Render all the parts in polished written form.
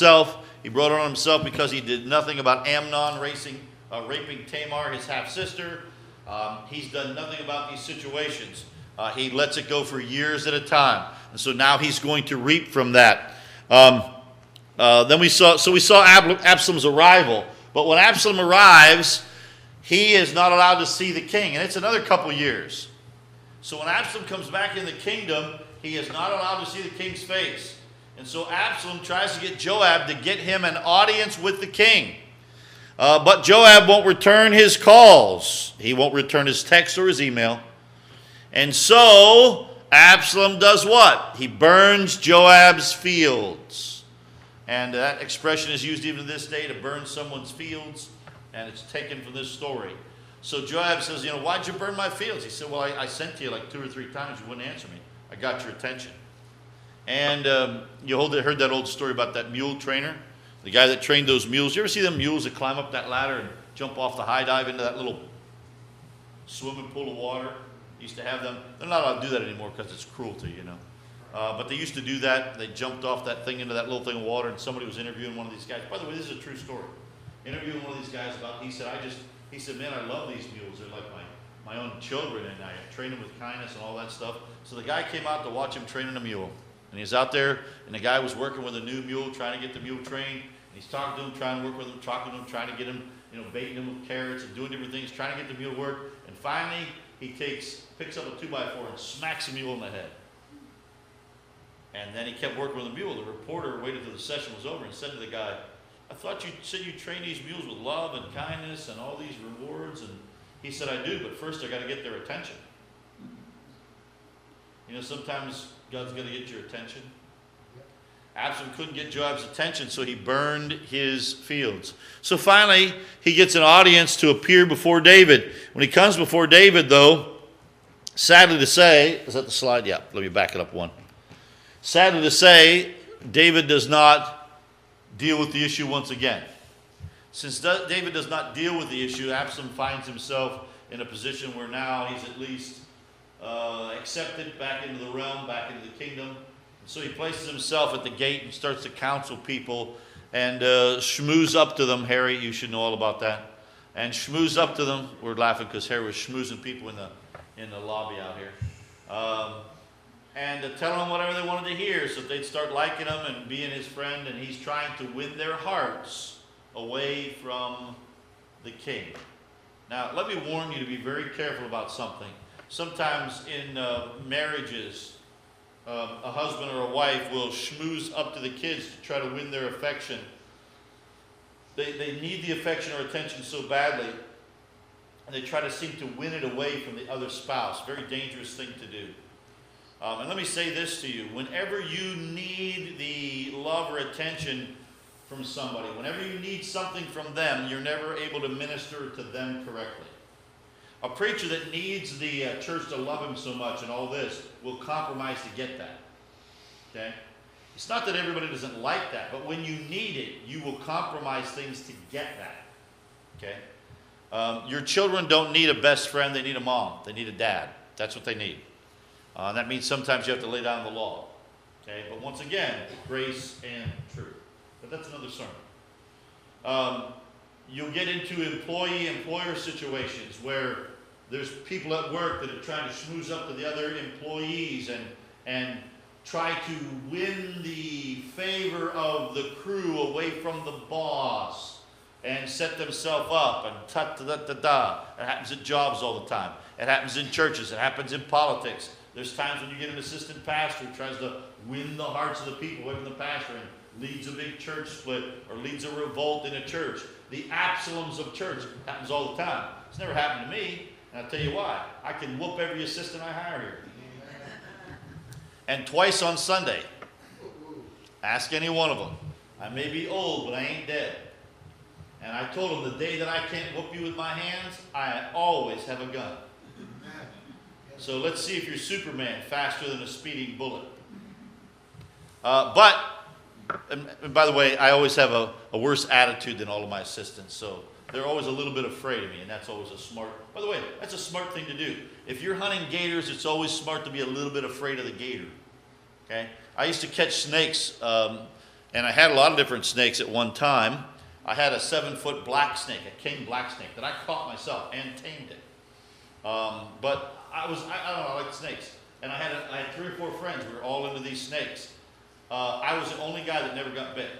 himself. He brought it on himself because he did nothing about Amnon raping Tamar, his half-sister. He's done nothing about these situations. He lets it go for years at a time. And so now he's going to reap from that. Then we saw Absalom's arrival. But when Absalom arrives, he is not allowed to see the king. And it's another couple years. So when Absalom comes back in the kingdom, he is not allowed to see the king's face. And so Absalom tries to get Joab to get him an audience with the king. But Joab won't return his calls. He won't return his text or his email. And so Absalom does what? He burns Joab's fields. And that expression is used even to this day, to burn someone's fields. And it's taken from this story. So Joab says, why'd you burn my fields? He said, well, I sent to you like 2 or 3 times. You wouldn't answer me. I got your attention. And you heard that old story about that mule trainer? The guy that trained those mules. You ever see them mules that climb up that ladder and jump off the high dive into that little swimming pool of water? Used to have them. They're not allowed to do that anymore because it's cruelty, But they used to do that. They jumped off that thing into that little thing of water, and somebody was interviewing one of these guys. By the way, this is a true story. Interviewing one of these guys about, he said, man, I love these mules. They're like my own children, and I train them with kindness and all that stuff. So the guy came out to watch him training a mule. And he was out there, and the guy was working with a new mule, trying to get the mule trained. And he's talking to him, trying to work with him, talking to him, trying to get him, baiting him with carrots and doing different things, trying to get the mule to work. And finally, he picks up a 2x4 and smacks the mule in the head. And then he kept working with the mule. The reporter waited till the session was over and said to the guy, I thought you said you train these mules with love and kindness and all these rewards. And he said, I do, but first I got to get their attention. Sometimes God's got to get your attention. Absalom couldn't get Joab's attention, so he burned his fields. So finally, he gets an audience to appear before David. When he comes before David, though, sadly to say, is that the slide? Yeah, let me back it up one. Sadly to say, David does not deal with the issue once again. Since David does not deal with the issue, Absalom finds himself in a position where now he's at least accepted back into the realm, back into the kingdom. And so he places himself at the gate and starts to counsel people and schmooze up to them. Harry, you should know all about that. And schmooze up to them. We're laughing because Harry was schmoozing people in the lobby out here. And tell them whatever they wanted to hear so they'd start liking him and being his friend. And he's trying to win their hearts away from the king. Now, let me warn you to be very careful about something. Sometimes in marriages, a husband or a wife will schmooze up to the kids to try to win their affection. They need the affection or attention so badly, and they try to seem to win it away from the other spouse. Very dangerous thing to do. And let me say this to you. Whenever you need the love or attention from somebody, whenever you need something from them, you're never able to minister to them correctly. A preacher that needs the church to love him so much and all this will compromise to get that. Okay? It's not that everybody doesn't like that, but when you need it, you will compromise things to get that. Okay? Your children don't need a best friend. They need a mom. They need a dad. That's what they need. And that means sometimes you have to lay down the law. Okay? But once again, grace and truth. But that's another sermon. You'll get into employee-employer situations where there's people at work that are trying to schmooze up to the other employees and try to win the favor of the crew away from the boss and set themselves up and ta-da-da-da-da. It happens at jobs all the time. It happens in churches. It happens in politics. There's times when you get an assistant pastor who tries to win the hearts of the people away from the pastor and leads a big church split or leads a revolt in a church. The Absaloms of church happens all the time. It's never happened to me, and I'll tell you why. I can whoop every assistant I hire here. And twice on Sunday. Ask any one of them. I may be old, but I ain't dead. And I told them the day that I can't whoop you with my hands, I always have a gun. So let's see if you're Superman, faster than a speeding bullet. But by the way, I always have a worse attitude than all of my assistants, so they're always a little bit afraid of me, and that's always a smart, by the way, that's a smart thing to do. If you're hunting gators, it's always smart to be a little bit afraid of the gator, okay? I used to catch snakes And I had a lot of different snakes at one time. I had a 7-foot black snake, a king black snake, that I caught myself and tamed it. But I don't know, I like snakes. And I had 3 or 4 friends. We were all into these snakes. I was the only guy that never got bit.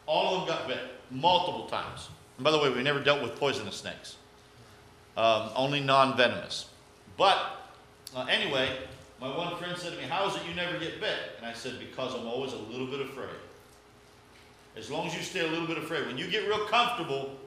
All of them got bit, multiple times. And by the way, we never dealt with poisonous snakes. Only non-venomous. But anyway, my one friend said to me, "How is it you never get bit?" And I said, "Because I'm always a little bit afraid." As long as you stay a little bit afraid. When you get real comfortable,